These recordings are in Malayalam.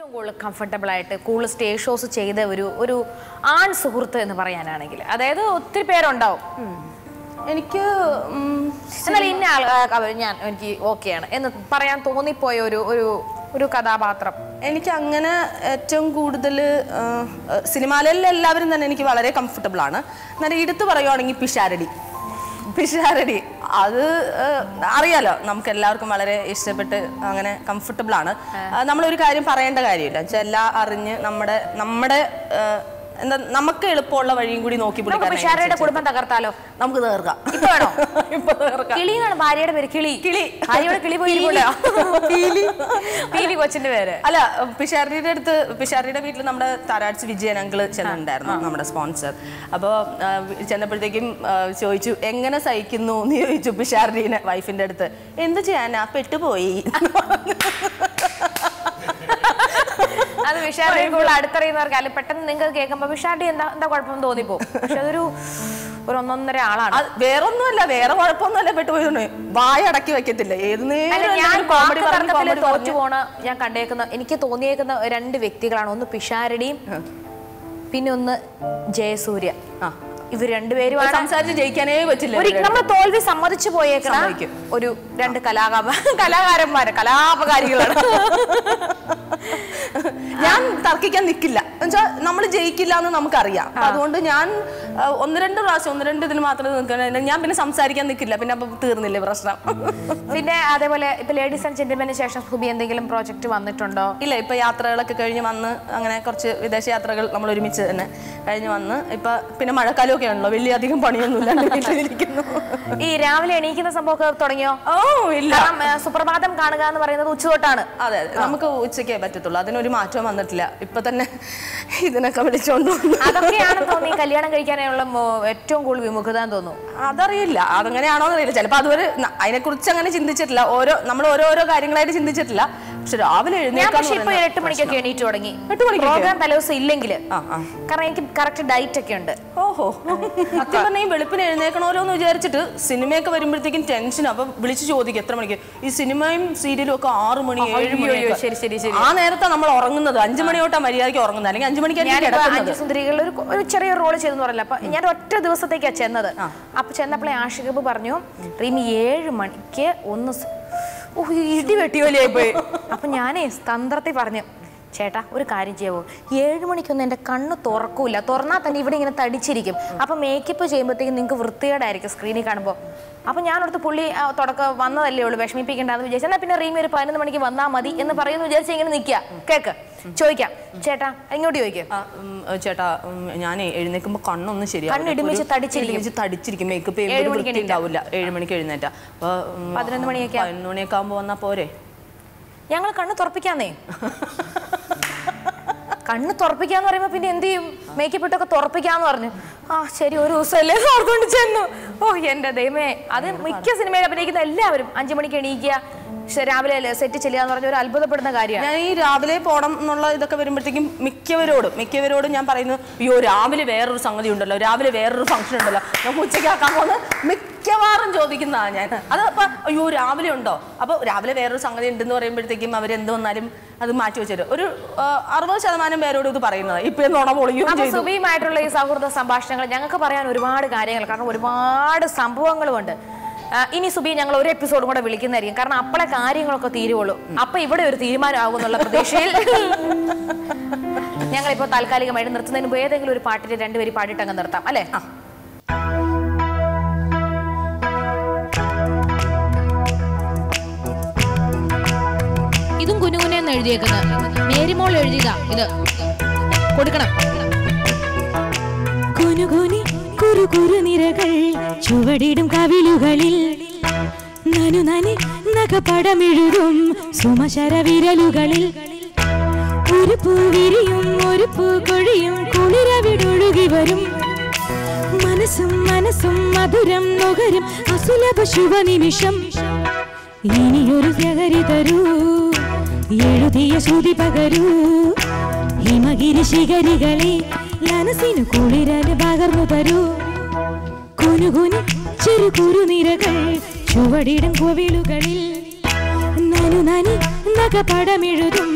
ഏറ്റവും കൂടുതൽ കംഫർട്ടബിൾ ആയിട്ട് കൂടുതൽ സ്റ്റേജ് ഷോസ് ചെയ്ത ഒരു ആൺ സുഹൃത്ത് എന്ന് പറയാനാണെങ്കിൽ അതായത് ഒത്തിരി പേരുണ്ടാവും എനിക്ക് എന്നാൽ ഇന്ന ആൾ എനിക്ക് ഓക്കെയാണ് എന്ന് പറയാൻ തോന്നിപ്പോയ ഒരു കഥാപാത്രം എനിക്ക് അങ്ങനെ ഏറ്റവും കൂടുതൽ സിനിമയിലെ എല്ലാവരും തന്നെ എനിക്ക് വളരെ കംഫർട്ടബിൾ ആണ്. എന്നാൽ എടുത്തു പറയുവാണെങ്കിൽ പിഷാരടി അത് അറിയാലോ, നമുക്ക് എല്ലാവർക്കും വളരെ ഇഷ്ടപ്പെട്ട് അങ്ങനെ കംഫർട്ടബിൾ ആണ്. നമ്മളൊരു കാര്യം പറയേണ്ട കാര്യമില്ല വെച്ചാൽ എല്ലാം അറിഞ്ഞ് നമ്മുടെ എന്താ നമുക്ക് എളുപ്പമുള്ള വഴിയും കൂടി നോക്കി പിഷാരയുടെ കുടുംബം തകർത്താലോ? നമുക്ക് തീർക്കാം. ഇപ്പൊ വേണോ? ഇപ്പൊ കിളിയാണ് ഭാര്യയുടെ പേര്. ഭാര്യയുടെ കിളി പോയിരിക്കല്ലോ. പീലി കൊച്ചിന്റെ പേര്. അല്ല, പിഷാരടിയുടെ വീട്ടിൽ നമ്മുടെ താരാഴ്ച വിജയൻ അങ്കിള് ചെന്നിട്ടുണ്ടായിരുന്നു, നമ്മുടെ സ്പോൺസർ. അപ്പോൾ ചെന്നപ്പോഴത്തേക്കും ചോദിച്ചു എങ്ങനെ സഹിക്കുന്നു എന്ന് ചോദിച്ചു പിഷാരടിനെ വൈഫിന്റെ അടുത്ത്. എന്ത് ചെയ്യാനാ, പെട്ടുപോയി. അത് പിഷാരടി അടുത്തറിയുന്നവർക്ക് അല്ലെ പെട്ടെന്ന് നിങ്ങൾക്ക് കേൾക്കുമ്പോ പിഷാരടി എന്താ കുഴപ്പം തോന്നിപ്പോ. പക്ഷെ അതൊരു ഒന്നൊന്നര ആളാണ്. വേറൊന്നുമല്ല, വേറെ കുഴപ്പമൊന്നുമല്ല, പെട്ടുപോയി. വായ അടക്കി വെക്കത്തില്ല. ഏത് തോറ്റു പോണ ഞാൻ കണ്ടേക്കുന്ന എനിക്ക് തോന്നിയേക്കുന്ന രണ്ട് വ്യക്തികളാണ്. ഒന്ന് പിഷാരടിയും പിന്നെ ഒന്ന് ജയസൂര്യ. ഇവർ രണ്ടുപേരും സംസാരിച്ച് ജയിക്കാനേ പറ്റില്ല. നമ്മൾ തോൽവി സമ്മതിച്ചു പോയേക്കണം. ഒരു രണ്ട് കലാകാരന്മാര് കലാപകാരികളാണ്. ഞാൻ തർക്കിക്കാൻ നിൽക്കില്ല എന്നുവെച്ചാൽ നമ്മൾ ജയിക്കില്ല എന്ന് നമുക്കറിയാം. അതുകൊണ്ട് ഞാൻ ഒന്ന് രണ്ട് ഇതിൽ മാത്രമേ നിൽക്കണം. ഞാൻ പിന്നെ സംസാരിക്കാൻ നിൽക്കില്ല. പിന്നെ അപ്പൊ തീർന്നില്ലേ പ്രശ്നം. പിന്നെ അതേപോലെ ഇപ്പൊ ലേഡീസ് ആൻഡ് ജെന്റിൽമെന് ശേഷം സുബി എന്തെങ്കിലും പ്രോജക്റ്റ് വന്നിട്ടുണ്ടോ? ഇല്ല, ഇപ്പൊ യാത്രകളൊക്കെ കഴിഞ്ഞ് വന്ന് അങ്ങനെ കുറച്ച് വിദേശ യാത്രകൾ നമ്മൾ ഒരുമിച്ച് തന്നെ കഴിഞ്ഞ് വന്ന് ഇപ്പൊ പിന്നെ മഴക്കാലമൊക്കെ ആണല്ലോ, വലിയ അധികം പണിയൊന്നുമില്ല, വീട്ടിലിരിക്കുന്നു. ഈ രാവിലെ എണീക്കുന്ന സംഭവമൊക്കെ തുടങ്ങിയോ? ഇല്ല, സുപ്രഭാതം കാണുക എന്ന് പറയുന്നത് ഉച്ചതൊട്ടാണ്. അതെ, നമുക്ക് ഉച്ചയ്ക്കേ പറ്റത്തുള്ളൂ. അതിനൊരു മാറ്റം വന്നിട്ടില്ല. ഇപ്പൊ തന്നെ ഇതിനൊക്കെ വിളിച്ചോണ്ട് അതൊക്കെയാണ് തോന്നി കല്യാണം കഴിക്കാനുള്ള ഏറ്റവും കൂടുതൽ വിമുഖത എന്ന് തോന്നുന്നു. അതറിയില്ല, അതങ്ങനെയാണോ എന്നറിയില്ല. ചിലപ്പോൾ അതുവരെ അതിനെക്കുറിച്ച് അങ്ങനെ ചിന്തിച്ചിട്ടില്ല. നമ്മൾ ഓരോരോ കാര്യങ്ങളായിട്ട് ചിന്തിച്ചിട്ടില്ല. പക്ഷെ രാവിലെ എഴുന്നേൽക്കാൻ 8 മണിക്കൊക്കെ എണീറ്റ് തുടങ്ങി. 8 മണിക്ക് പ്രോഗ്രാം തലേദിവസം ഇല്ലെങ്കിൽ കാരണം എനിക്ക് കറക്റ്റ് ഡയറ്റ് ഒക്കെ ഉണ്ട്. ഓഹോ, സത്യം പറഞ്ഞാൽ ഈ വെളുപ്പിന് എഴുന്നേക്കണമല്ലോ എന്ന് വിചാരിച്ചിട്ട് സിനിമയൊക്കെ വരുമ്പോഴത്തേക്കും ടെൻഷൻ. അപ്പൊ വിളിച്ചു ചോദിക്കും എത്ര മണിക്ക്. ഈ സിനിമയും സീരിയലും ഒക്കെ 6 മണി 7 മണി. ശരി. ആ നേരത്തെ നമ്മൾ ഉറങ്ങുന്നത് 5 മണി തൊട്ടാ മര്യാദയ്ക്ക് ഉറങ്ങുന്നത്. അല്ലെങ്കിൽ 5 മണിക്ക് സുന്ദരികളിൽ ഒരു ചെറിയ റോള് ചെയ്തെന്ന് പറയില്ല. അപ്പൊ ഞാൻ ഒറ്റ ദിവസത്തേക്കാ ചെന്നത്. അപ്പൊ ചെന്നപ്പോഴേ ആഷിഖ് പറഞ്ഞു റീമി 7 മണിക്ക് ഒന്ന് ഇടി വെട്ടിയോലിയായി പോയി. അപ്പൊ ഞാനേ തന്ത്രത്തിൽ പറഞ്ഞു ചേട്ടാ ഒരു കാര്യം ചെയ്യാവോ, 7 മണിക്കൊന്നും എൻ്റെ കണ്ണ് തുറക്കൂല, തുറന്നാൽ തന്നെ ഇവിടെ ഇങ്ങനെ തടിച്ചിരിക്കും. അപ്പൊ മേക്കപ്പ് ചെയ്യുമ്പോഴത്തേക്കും നിങ്ങൾക്ക് വൃത്തികേടായിരിക്കും സ്ക്രീനിൽ കാണുമ്പോൾ. അപ്പൊ ഞാനടുത്ത് പുള്ളി തുടക്കം വന്നതല്ലേ ഉള്ളൂ, വിഷമിപ്പിക്കേണ്ടെന്ന് വിചാരിച്ചു. എന്നാൽ പിന്നെ റീമി ഒരു 11 മണിക്ക് വന്നാൽ മതി എന്ന് പറയുന്നു വിചാരിച്ച് ഇങ്ങനെ നിൽക്കുക. കേക്ക് ചോദിക്കാം ചേട്ടാ, ഇങ്ങോട്ട് ചോദിക്കാം. ചേട്ടാ ഞാൻ എഴുന്നേൽക്കുമ്പോൾ കണ്ണൊന്നും ശരിയാ, കണ്ണിടിമിച്ച് തടിച്ചിരിക്കും. മേക്കപ്പ് ഉണ്ടാവില്ല. 7 മണിക്ക് എഴുന്നേറ്റാ 11 മണിയൊക്കെ ആകുമ്പോൾ വന്നാ പോരെ? ഞങ്ങൾ കണ്ണ് തുറപ്പിക്കാന്നേ. കണ്ണ് തുറപ്പിക്കാന്ന് പറയുമ്പോ പിന്നെ എന്ത് ചെയ്യും? മേക്കപ്പ് ഇട്ടൊക്കെ തുറപ്പിക്കാന്ന് പറഞ്ഞു. ശരി ഒരു ദിവസമല്ലേ ഓർക്കൊണ്ട് ചെന്നു. എന്റെ ദൈവമേ, അത് മിക്ക സിനിമയിൽ അഭിനയിക്കുന്ന എല്ലാവരും 5 മണിക്ക് എണീക്കുക, രാവിലെ സെറ്റ് ചെല്ലുക എന്ന് പറഞ്ഞ ഒരു അത്ഭുതപ്പെടുന്ന കാര്യമാണ്. ഞാൻ ഈ രാവിലെ പോകണം എന്നുള്ള ഇതൊക്കെ വരുമ്പോഴത്തേക്കും മിക്കവരോടും ഞാൻ പറയുന്നത് അയ്യോ രാവിലെ വേറൊരു സംഗതി ഉണ്ടല്ലോ, രാവിലെ വേറൊരു ഫംഗ്ഷൻ ഉണ്ടല്ലോ, നമുക്ക് ഉച്ചയ്ക്കാക്കാൻ പോകുന്നത് മിക്കവാറും ചോദിക്കുന്നതാണ് ഞാൻ. അത് അപ്പൊ അയ്യോ രാവിലെ ഉണ്ടോ, അപ്പൊ രാവിലെ വേറൊരു സംഗതി ഉണ്ടെന്ന് പറയുമ്പോഴത്തേക്കും അവരെന്ത് വന്നാലും അത് മാറ്റി വെച്ചിട്ട് ഒരു 60% പേരോട് ഇത് പറയുന്നത്. ഇപ്പൊ നുണ പൊളിയും. സുബിയുമായിട്ടുള്ള ഈ സൗഹൃദ സംഭാഷണങ്ങൾ ഞങ്ങൾക്ക് പറയാൻ ഒരുപാട് കാര്യങ്ങൾ, കാരണം ഒരുപാട് സംഭവങ്ങളുമുണ്ട്. ഇനി സുബി ഞങ്ങൾ ഒരു എപ്പിസോഡും കൂടെ വിളിക്കുന്നതായിരിക്കും, കാരണം അപ്പോഴെ കാര്യങ്ങളൊക്കെ തീരുവുള്ളൂ. അപ്പൊ ഇവിടെ ഒരു തീരുമാനമാകുന്നുള്ള പ്രതീക്ഷയിൽ ഞങ്ങളിപ്പോ താൽക്കാലികമായിട്ട് നിർത്തുന്നതിന് മുമ്പ് ഏതെങ്കിലും ഒരു പാട്ടിൽ 2 വരി പാടിയിട്ട് അങ്ങ് നിർത്താം അല്ലേ? ഇതും കുനുകുനെന്ന് എഴുതിയേക്കുന്നത് മേരിമോൾ എഴുതിയതാ, ഇത് കൊടുക്കണം. കുനുകുനി കുറുകുറുനിരകൾ ചുവടിടും കവിളുകളിൽ നനുനനി നഖപടമെഴുതും സുമശരവിരലുകളിൽ ഒരു പൂ വിരിയും ഒരു പൂ കൊഴിയും കുളിരവിടൊഴുകി വരും മനസ്സും മധുരം നുകരും അസുലഭ ശുഭനിമിഷം. ഇനിയൊരു ലഹരി തരൂ, എഴുതിയ ശ്രുതി പകരൂ, ഹിമഗിരി ശിഖരികളെ മനസ്സിനു കുളിരല് പകർന്നു തരൂ. കുനുകുനി ചെറുകുറുനിരകൾ ചുവടിടും കോവിലുകളിൽ നനുനനി നഖപടമെഴുതും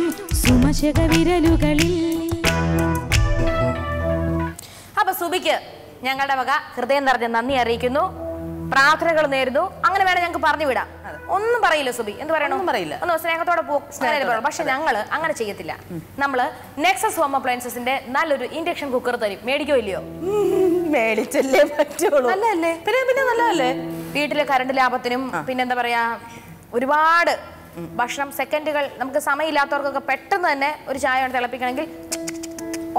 സുമശക വിരലുകളിൽ. അപ്പൊ സുബിക്ക് ഞങ്ങളുടെ വക ഹൃദയം നിറഞ്ഞ നന്ദി അറിയിക്കുന്നു, പ്രാർത്ഥനകൾ നേരുന്നു. അങ്ങനെ വേണം ഞങ്ങൾക്ക് പറഞ്ഞു വിടാം. ഒന്നും പറയില്ല സുബി, എന്ത് പറയണോ പറയില്ല, ഒന്ന് സ്നേഹത്തോടെ പോകും. പക്ഷെ ഞങ്ങള് അങ്ങനെ ചെയ്യത്തില്ല. നമ്മള് നെക്സസ് ഹോം അപ്ലയൻസസിന്റെ നല്ലൊരു ഇൻഡക്ഷൻ കുക്കർ തരും. മേടിക്കോ ഇല്ലയോ? മേടിച്ചല്ലേ പറ്റുള്ളൂ. നല്ലതല്ലേ? പിന്നെ നല്ലതല്ലേ? വീട്ടിലെ കറണ്ട് ലാഭത്തിനും പിന്നെന്താ പറയാ ഒരുപാട് ഭക്ഷണം സെക്കൻഡുകൾ നമുക്ക് സമയമില്ലാത്തവർക്കൊക്കെ പെട്ടെന്ന് തന്നെ ഒരു ചായ തിളപ്പിക്കണമെങ്കിൽ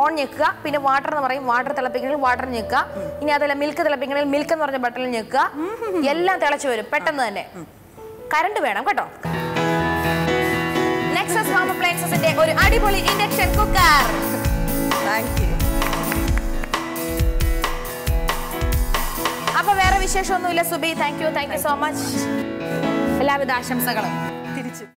ഓൺ ഞെക്കുക, പിന്നെ വാട്ടർ എന്ന് പറയും, വാട്ടർ തിളപ്പിക്കണമെങ്കിൽ വാട്ടർ ഞെക്കുക, ഇനി അതല്ല മിൽക്ക് തിളപ്പിക്കണമെങ്കിൽ മിൽക്ക് എന്ന് പറഞ്ഞ ബട്ടണിൽ ഞെക്കുക, എല്ലാം തിളച്ചു വരും പെട്ടെന്ന് തന്നെ. കറണ്ട് വേണം കേട്ടോ. നെക്സസ് ഹോം അപ്ലയൻസസിന്റെ ഒരു അടിപൊളി ഇൻഡക്ഷൻ കുക്കർ. അപ്പൊ വേറെ വിശേഷമൊന്നുമില്ല Subi. Thank you so much. എല്ലാവിധ ആശംസകളും.